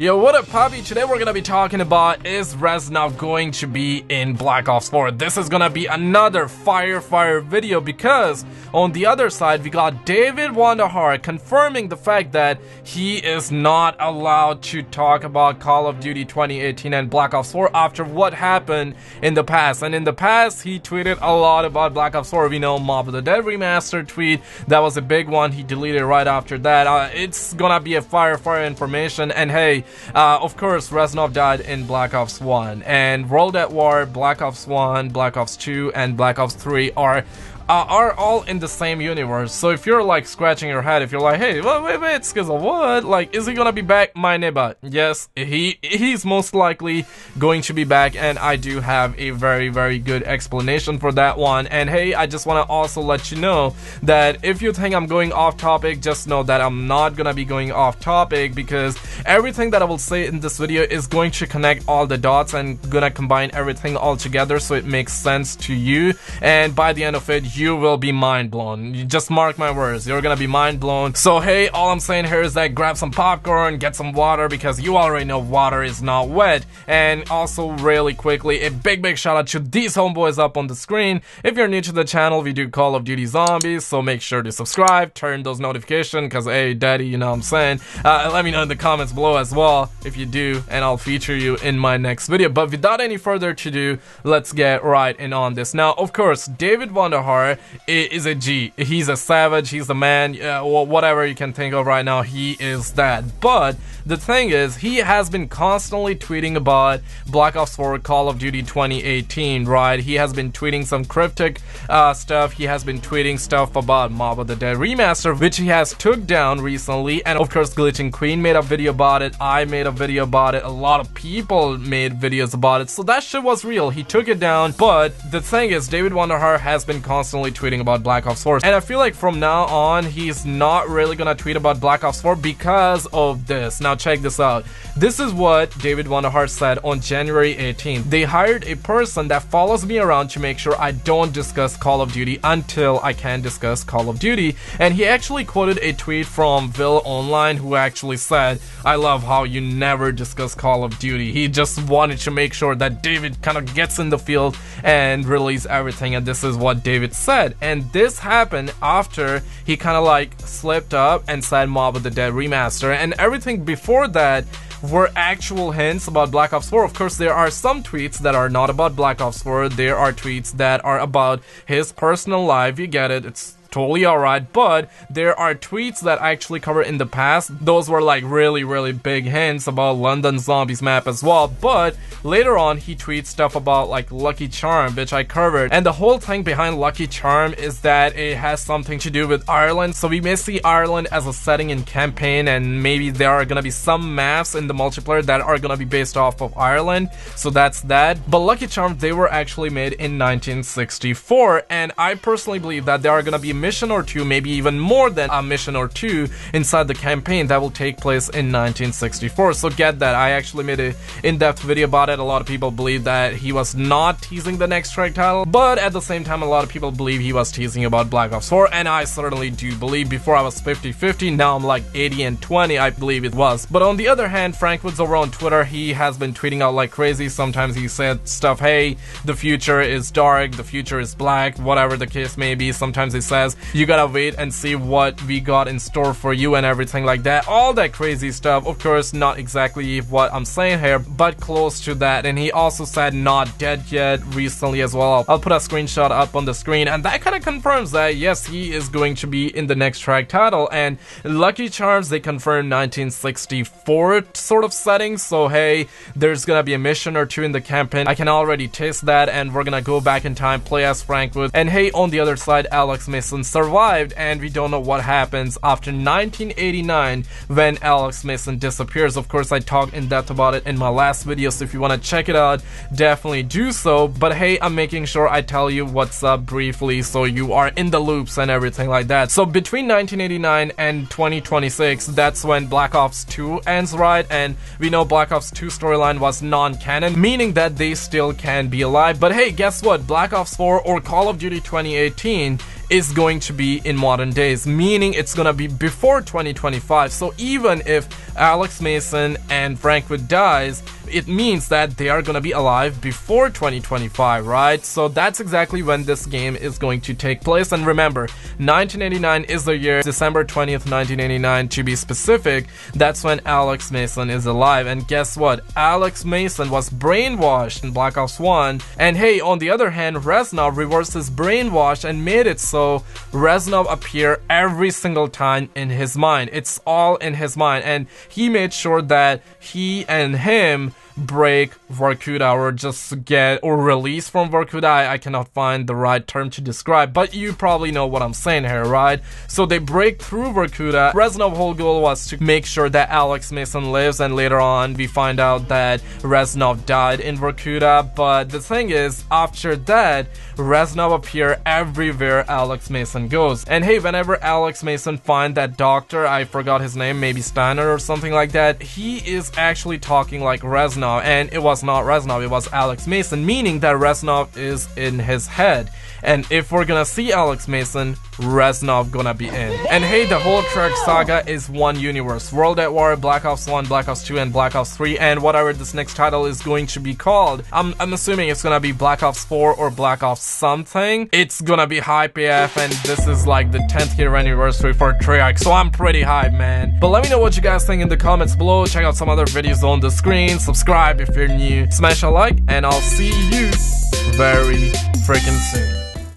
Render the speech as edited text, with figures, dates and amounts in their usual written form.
Yo, what up, Poppy? Today we're gonna be talking about, is Reznov going to be in Black Ops 4? This is gonna be another fire video because on the other side we got David Vonderhaar confirming the fact that he is not allowed to talk about Call of Duty 2018 and Black Ops 4 after what happened in the past. And in the past he tweeted a lot about Black Ops 4. We know Mob of the Dead remastered tweet, that was a big one. He deleted right after that. It's gonna be a fire information. And hey, of course, Reznov died in Black Ops 1, and World at War, Black Ops 1, Black Ops 2, and Black Ops 3 are all in the same universe. So if you're like scratching your head, if you're like, hey, wait, Skizzle, what? Like, is he gonna be back? My neighbor. Yes, he's most likely going to be back, and I do have a very good explanation for that one. And hey, I just want to also let you know that if you think I'm going off topic, just know that I'm not gonna be going off topic, because everything that I will say in this video is going to connect all the dots and gonna combine everything all together so it makes sense to you, and by the end of it, you will be mind blown. You just mark my words, you're gonna be mind blown. So hey, all I'm saying here is that grab some popcorn, get some water, because you already know water is not wet. And also really quickly, a big shout out to these homeboys up on the screen. If you're new to the channel, we do Call of Duty Zombies, so make sure to subscribe, turn those notifications, because hey daddy, you know what I'm saying. Let me know in the comments below as well if you do, and I'll feature you in my next video. But without any further ado, let's get right in on this. Now, of course, David Vonderhaar is a G. He's a savage, he's the man, whatever you can think of right now, he is that. But the thing is, he has been constantly tweeting about Black Ops 4 Call of Duty 2018, right? He has been tweeting some cryptic stuff. He has been tweeting stuff about Mob of the Dead remaster, which he has took down recently. And of course, Glitching Queen made a video about it, I made a video about it, a lot of people made videos about it, so that shit was real. He took it down. But the thing is, David Vonderhaar has been constantly tweeting about Black Ops 4, and I feel like from now on he's not really gonna tweet about Black Ops 4 because of this. Now check this out. This is what David Vonderhaar said on January 18th. They hired a person that follows me around to make sure I don't discuss Call of Duty until I can discuss Call of Duty. And he actually quoted a tweet from Will Online, who actually said, I love how you never discuss Call of Duty. He just wanted to make sure that David kind of gets in the field and release everything, and this is what David said. And this happened after he kind of like slipped up and said Mob of the Dead remaster, and everything before that were actual hints about Black Ops 4. Of course, there are some tweets that are not about Black Ops 4. There are tweets that are about his personal life. You get it, it's totally alright, but there are tweets that actually cover in the past. Those were like really big hints about London Zombies map as well. But later on he tweets stuff about like Lucky Charm, which I covered, and the whole thing behind Lucky Charm is that it has something to do with Ireland. So we may see Ireland as a setting in campaign, and maybe there are gonna be some maps in the multiplayer that are gonna be based off of Ireland, so that's that. But Lucky Charms, they were actually made in 1964, and I personally believe that there are gonna be mission or two, maybe even more than a mission or two inside the campaign that will take place in 1964. So get that. I actually made an in-depth video about it. A lot of people believe that he was not teasing the next track title, but at the same time a lot of people believe he was teasing about Black Ops 4, and I certainly do believe. Before I was 50-50, now I'm like 80-20, I believe it was. But on the other hand, Frank Woods over on Twitter, he has been tweeting out like crazy. Sometimes he said stuff, hey, the future is dark, the future is black, whatever the case may be. Sometimes he says, you gotta wait and see what we got in store for you and everything like that, all that crazy stuff. Of course, not exactly what I'm saying here, but close to that. And he also said not dead yet recently as well. I'll put a screenshot up on the screen, and that kind of confirms that yes, he is going to be in the next track title. And Lucky Charms, they confirmed 1964 sort of setting, so hey, there's gonna be a mission or two in the campaign. I can already taste that, and we're gonna go back in time, play as Frank Woods. And hey, on the other side, Alex Mason survived, and we don't know what happens after 1989 when Alex Mason disappears. Of course, I talked in depth about it in my last video, so if you want to check it out, definitely do so. But hey, I'm making sure I tell you what's up briefly so you are in the loops and everything like that. So between 1989 and 2026, that's when Black Ops 2 ends, right? And we know Black Ops 2 storyline was non-canon, meaning that they still can be alive. But hey, guess what? Black Ops 4 or Call of Duty 2018 is going to be in modern days, meaning it's gonna be before 2025. So even if Alex Mason and Frank Wood dies, it means that they are gonna be alive before 2025, right? So that's exactly when this game is going to take place. And remember, 1989 is the year, December 20th, 1989 to be specific. That's when Alex Mason is alive. And guess what? Alex Mason was brainwashed in Black Ops 1. And hey, on the other hand, Reznov reversed his brainwash and made it so Reznov appear every single time in his mind. It's all in his mind. And he made sure that he and him break Vorkuta, or just get or release from Vorkuta. I cannot find the right term to describe, but you probably know what I'm saying here, right? So they break through Vorkuta. Reznov's whole goal was to make sure that Alex Mason lives, and later on we find out that Reznov died in Vorkuta. But the thing is, after that, Reznov appear everywhere Alex Mason goes. And hey, whenever Alex Mason find that doctor, I forgot his name, maybe Stanner or something like that, he is actually talking like Reznov. And it was not Reznov, it was Alex Mason, meaning that Reznov is in his head. And if we're gonna see Alex Mason, Reznov gonna be in. And hey, the whole Treyarch saga is one universe. World at War, Black Ops 1, Black Ops 2, and Black Ops 3, and whatever this next title is going to be called. I'm assuming it's gonna be Black Ops 4 or Black Ops something. It's gonna be hype AF, and this is like the 10th year anniversary for Treyarch, so I'm pretty hyped, man. But let me know what you guys think in the comments below. Check out some other videos on the screen. Subscribe if you're new. Smash a like, and I'll see you very freaking soon.